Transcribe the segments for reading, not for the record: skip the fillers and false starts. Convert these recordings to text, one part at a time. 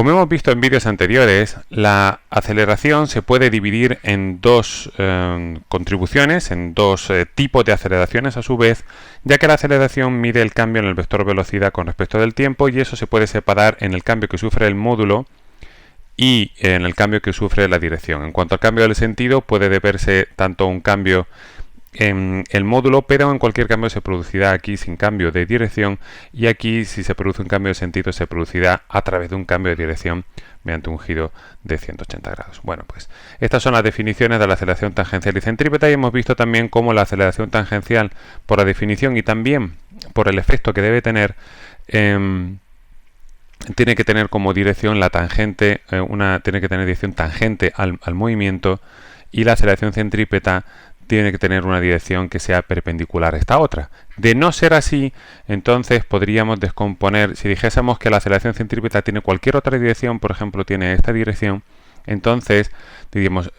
Como hemos visto en vídeos anteriores, la aceleración se puede dividir en dos contribuciones, en dos tipos de aceleraciones a su vez, ya que la aceleración mide el cambio en el vector velocidad con respecto del tiempo y eso se puede separar en el cambio que sufre el módulo y en el cambio que sufre la dirección. En cuanto al cambio del sentido, puede deberse tanto a un cambio en el módulo, pero en cualquier cambio se producirá aquí sin cambio de dirección, y aquí si se produce un cambio de sentido se producirá a través de un cambio de dirección mediante un giro de 180 grados. Bueno, pues estas son las definiciones de la aceleración tangencial y centrípeta, y hemos visto también cómo la aceleración tangencial, por la definición y también por el efecto que debe tener, tiene que tener como dirección la tangente, tiene que tener dirección tangente al movimiento, y la aceleración centrípeta tiene que tener una dirección que sea perpendicular a esta otra. De no ser así, entonces podríamos descomponer, si dijésemos que la aceleración centrípeta tiene cualquier otra dirección, por ejemplo tiene esta dirección, entonces diríamos,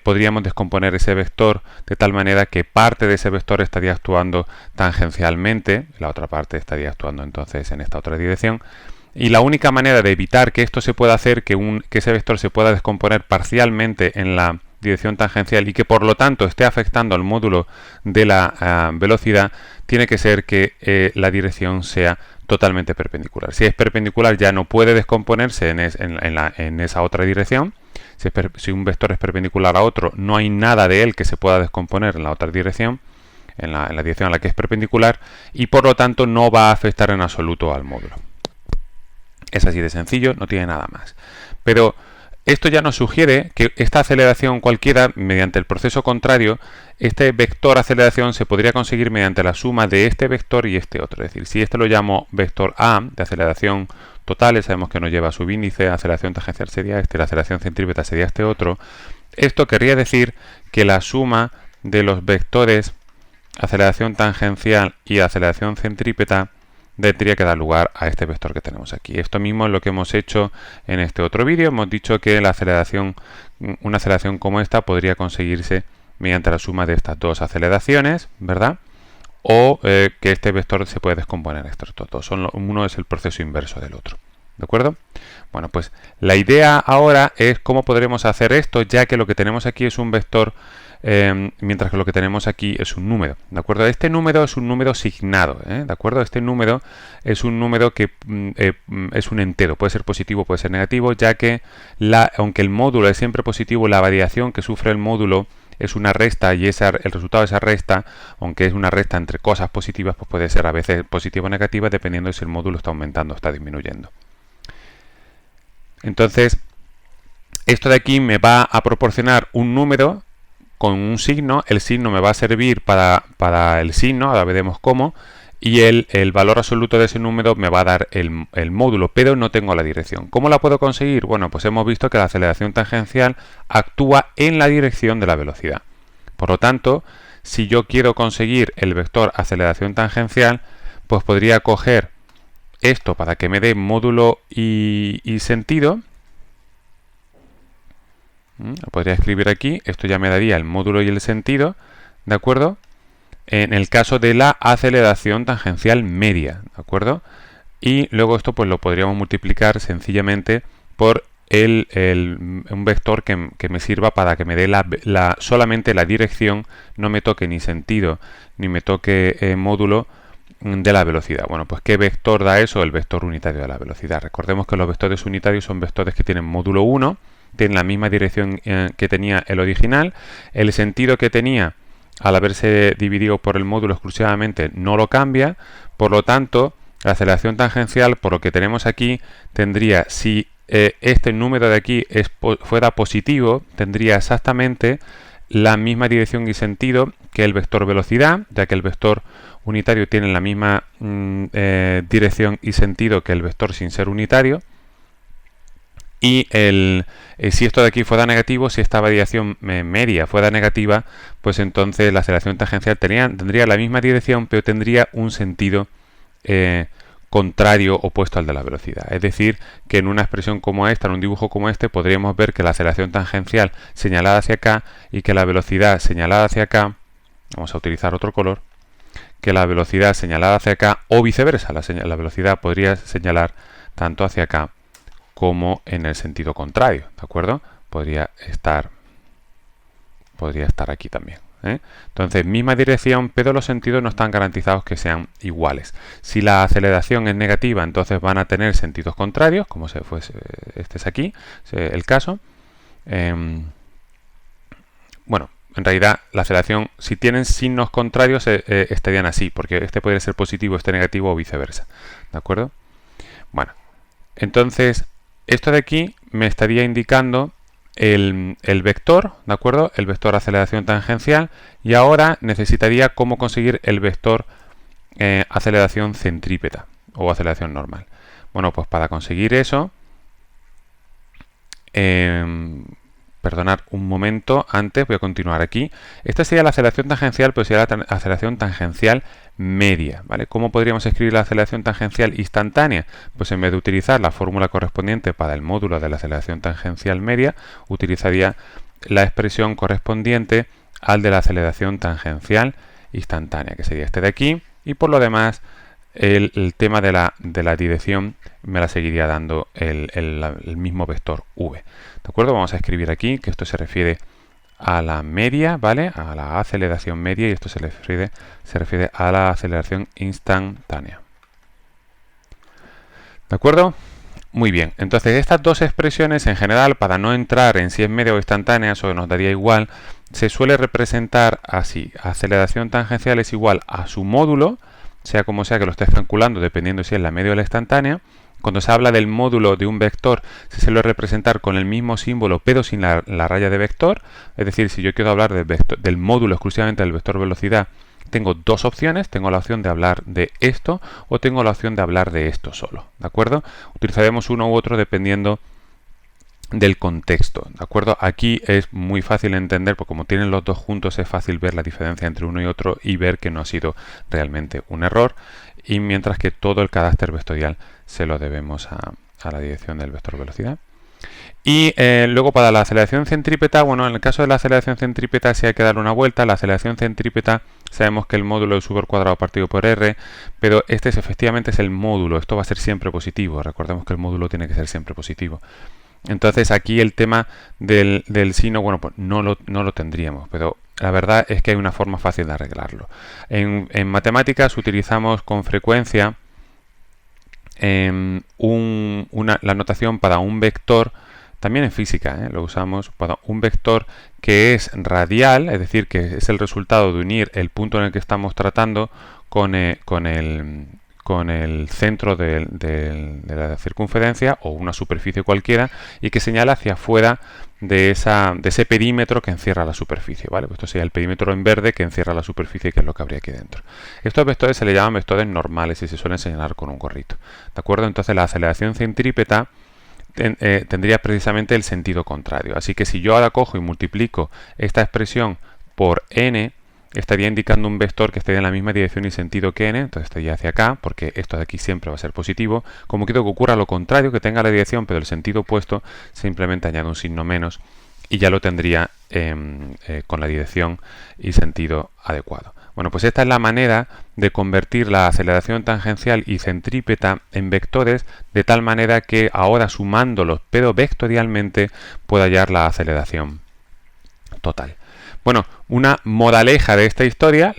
podríamos descomponer ese vector de tal manera que parte de ese vector estaría actuando tangencialmente, la otra parte estaría actuando entonces en esta otra dirección. Y la única manera de evitar que esto se pueda hacer, que ese vector se pueda descomponer parcialmente en la dirección tangencial y que por lo tanto esté afectando al módulo de la velocidad, tiene que ser que la dirección sea totalmente perpendicular. Si es perpendicular ya no puede descomponerse en esa otra dirección. Si un vector es perpendicular a otro, no hay nada de él que se pueda descomponer en la otra dirección, en la dirección a la que es perpendicular, y por lo tanto no va a afectar en absoluto al módulo. Es así de sencillo, no tiene nada más. Pero esto ya nos sugiere que esta aceleración cualquiera, mediante el proceso contrario, este vector aceleración se podría conseguir mediante la suma de este vector y este otro. Es decir, si este lo llamo vector A, de aceleración total, sabemos que nos lleva a subíndice, aceleración tangencial sería este, la aceleración centrípeta sería este otro. Esto querría decir que la suma de los vectores aceleración tangencial y aceleración centrípeta tendría que dar lugar a este vector que tenemos aquí. Esto mismo es lo que hemos hecho en este otro vídeo. Hemos dicho que una aceleración como esta podría conseguirse mediante la suma de estas dos aceleraciones, ¿verdad? O que este vector se puede descomponer en estos dos. Uno es el proceso inverso del otro. ¿De acuerdo? Bueno, pues la idea ahora es cómo podremos hacer esto, ya que lo que tenemos aquí es un vector, mientras que lo que tenemos aquí es un número. ¿De acuerdo? Este número es un número signado. ¿De acuerdo? Este número es un número que es un entero. Puede ser positivo, puede ser negativo, ya que aunque el módulo es siempre positivo, la variación que sufre el módulo es una resta, y el resultado de esa resta, aunque es una resta entre cosas positivas, pues puede ser a veces positiva o negativa, dependiendo de si el módulo está aumentando o está disminuyendo. Entonces, esto de aquí me va a proporcionar un número con un signo. El signo me va a servir para el signo, ahora veremos cómo, y el valor absoluto de ese número me va a dar el módulo, pero no tengo la dirección. ¿Cómo la puedo conseguir? Bueno, pues hemos visto que la aceleración tangencial actúa en la dirección de la velocidad. Por lo tanto, si yo quiero conseguir el vector aceleración tangencial, pues podría coger esto para que me dé módulo y sentido. Lo podría escribir aquí. Esto ya me daría el módulo y el sentido, ¿de acuerdo? En el caso de la aceleración tangencial media, ¿de acuerdo? Y luego esto pues lo podríamos multiplicar sencillamente por un vector que me sirva para que me dé solamente la dirección, no me toque ni sentido ni me toque módulo de la velocidad. Bueno, pues ¿qué vector da eso? El vector unitario de la velocidad. Recordemos que los vectores unitarios son vectores que tienen módulo 1, tienen la misma dirección que tenía el original, el sentido que tenía al haberse dividido por el módulo exclusivamente no lo cambia, por lo tanto la aceleración tangencial, por lo que tenemos aquí, tendría, si este número de aquí fuera positivo, tendría exactamente la misma dirección y sentido que el vector velocidad, ya que el vector unitario tiene la misma dirección y sentido que el vector sin ser unitario. Y si esto de aquí fuera negativo, si esta variación media fuera negativa, pues entonces la aceleración tangencial tendría la misma dirección, pero tendría un sentido contrario, opuesto al de la velocidad. Es decir, que en una expresión como esta, en un dibujo como este, podríamos ver que la aceleración tangencial señalada hacia acá y que la velocidad señalada hacia acá, vamos a utilizar otro color, que la velocidad señalada hacia acá o viceversa, la velocidad podría señalar tanto hacia acá como en el sentido contrario, ¿de acuerdo? Podría estar aquí también. Entonces, misma dirección, pero los sentidos no están garantizados que sean iguales. Si la aceleración es negativa, entonces van a tener sentidos contrarios, como se fuese, este es aquí, el caso. Bueno, en realidad la aceleración, si tienen signos contrarios, estarían así, porque este podría ser positivo, este negativo o viceversa. ¿De acuerdo? Bueno, entonces, esto de aquí me estaría indicando el vector, ¿de acuerdo? El vector aceleración tangencial, y ahora necesitaría cómo conseguir el vector aceleración centrípeta o aceleración normal. Bueno, pues para conseguir eso, perdonad un momento, antes voy a continuar aquí. Esta sería la aceleración tangencial, pero sería la aceleración tangencial media, ¿vale? ¿Cómo podríamos escribir la aceleración tangencial instantánea? Pues en vez de utilizar la fórmula correspondiente para el módulo de la aceleración tangencial media, utilizaría la expresión correspondiente al de la aceleración tangencial instantánea, que sería este de aquí, y por lo demás el tema de la dirección me la seguiría dando el mismo vector v. ¿De acuerdo? Vamos a escribir aquí que esto se refiere a la media, ¿vale? A la aceleración media, y esto se refiere a la aceleración instantánea. ¿De acuerdo? Muy bien. Entonces, estas dos expresiones, en general, para no entrar en si es media o instantánea, eso nos daría igual, se suele representar así. Aceleración tangencial es igual a su módulo, sea como sea que lo estés calculando, dependiendo si es la media o la instantánea. Cuando se habla del módulo de un vector, se suele representar con el mismo símbolo, pero sin la raya de vector. Es decir, si yo quiero hablar del módulo exclusivamente del vector velocidad, tengo dos opciones. Tengo la opción de hablar de esto o tengo la opción de hablar de esto solo. ¿De acuerdo? Utilizaremos uno u otro dependiendo del contexto. ¿De acuerdo? Aquí es muy fácil entender, porque como tienen los dos juntos es fácil ver la diferencia entre uno y otro y ver que no ha sido realmente un error, y mientras que todo el carácter vectorial se lo debemos a la dirección del vector velocidad. Y luego para la aceleración centrípeta, bueno, en el caso de la aceleración centrípeta sí hay que dar una vuelta. La aceleración centrípeta sabemos que el módulo es u al cuadrado partido por r, pero este efectivamente es el módulo. Esto va a ser siempre positivo. Recordemos que el módulo tiene que ser siempre positivo. Entonces aquí el tema del signo, bueno, pues no lo tendríamos, pero la verdad es que hay una forma fácil de arreglarlo. En matemáticas utilizamos con frecuencia la notación para un vector. También en física lo usamos para un vector que es radial, es decir, que es el resultado de unir el punto en el que estamos tratando con el centro de la circunferencia o una superficie cualquiera, y que señala hacia afuera de ese perímetro que encierra la superficie, ¿vale? Pues esto sería el perímetro en verde que encierra la superficie, que es lo que habría aquí dentro. Estos vectores se le llaman vectores normales y se suelen señalar con un gorrito. ¿De acuerdo? Entonces la aceleración centrípeta tendría precisamente el sentido contrario. Así que si yo ahora cojo y multiplico esta expresión por n, estaría indicando un vector que estaría en la misma dirección y sentido que n, entonces estaría hacia acá, porque esto de aquí siempre va a ser positivo. Como quiero que ocurra lo contrario, que tenga la dirección pero el sentido opuesto, simplemente añado un signo menos y ya lo tendría con la dirección y sentido adecuado. Bueno, pues esta es la manera de convertir la aceleración tangencial y centrípeta en vectores, de tal manera que ahora sumándolos pero vectorialmente puedo hallar la aceleración total. Bueno, una moraleja de esta historia,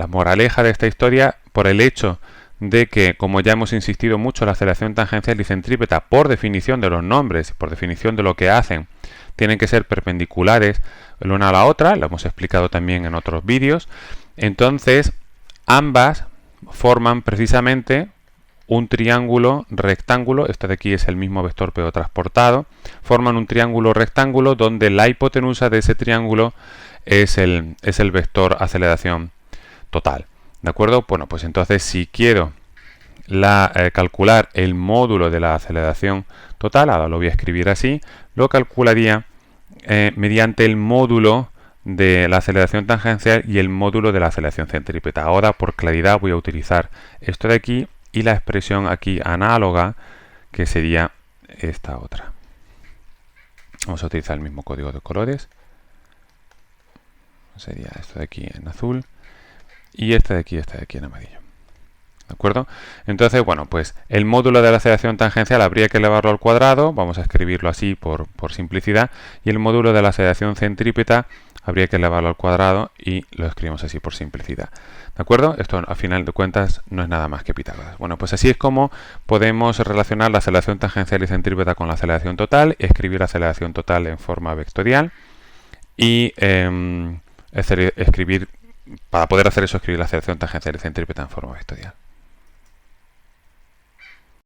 por el hecho de que, como ya hemos insistido mucho, la aceleración tangencial y centrípeta, por definición de los nombres, por definición de lo que hacen, tienen que ser perpendiculares la una a la otra, lo hemos explicado también en otros vídeos. Entonces, ambas forman precisamente un triángulo rectángulo. Este de aquí es el mismo vector pero transportado. Forman un triángulo rectángulo donde la hipotenusa de ese triángulo es el vector aceleración total. ¿De acuerdo? Bueno, pues entonces si quiero calcular el módulo de la aceleración total, ahora lo voy a escribir así, lo calcularía mediante el módulo de la aceleración tangencial y el módulo de la aceleración centrípeta. Ahora, por claridad, voy a utilizar esto de aquí y la expresión aquí análoga, que sería esta otra. Vamos a utilizar el mismo código de colores. Sería esto de aquí en azul y este de aquí en amarillo. ¿De acuerdo? Entonces, bueno, pues el módulo de la aceleración tangencial habría que elevarlo al cuadrado, vamos a escribirlo así por simplicidad, y el módulo de la aceleración centrípeta habría que elevarlo al cuadrado y lo escribimos así por simplicidad. ¿De acuerdo? Esto a final de cuentas no es nada más que Pitágoras. Bueno, pues así es como podemos relacionar la aceleración tangencial y centrípeta con la aceleración total, escribir la aceleración total en forma vectorial y escribir, para poder hacer eso, escribir la aceleración tangencial y centrípeta en forma vectorial.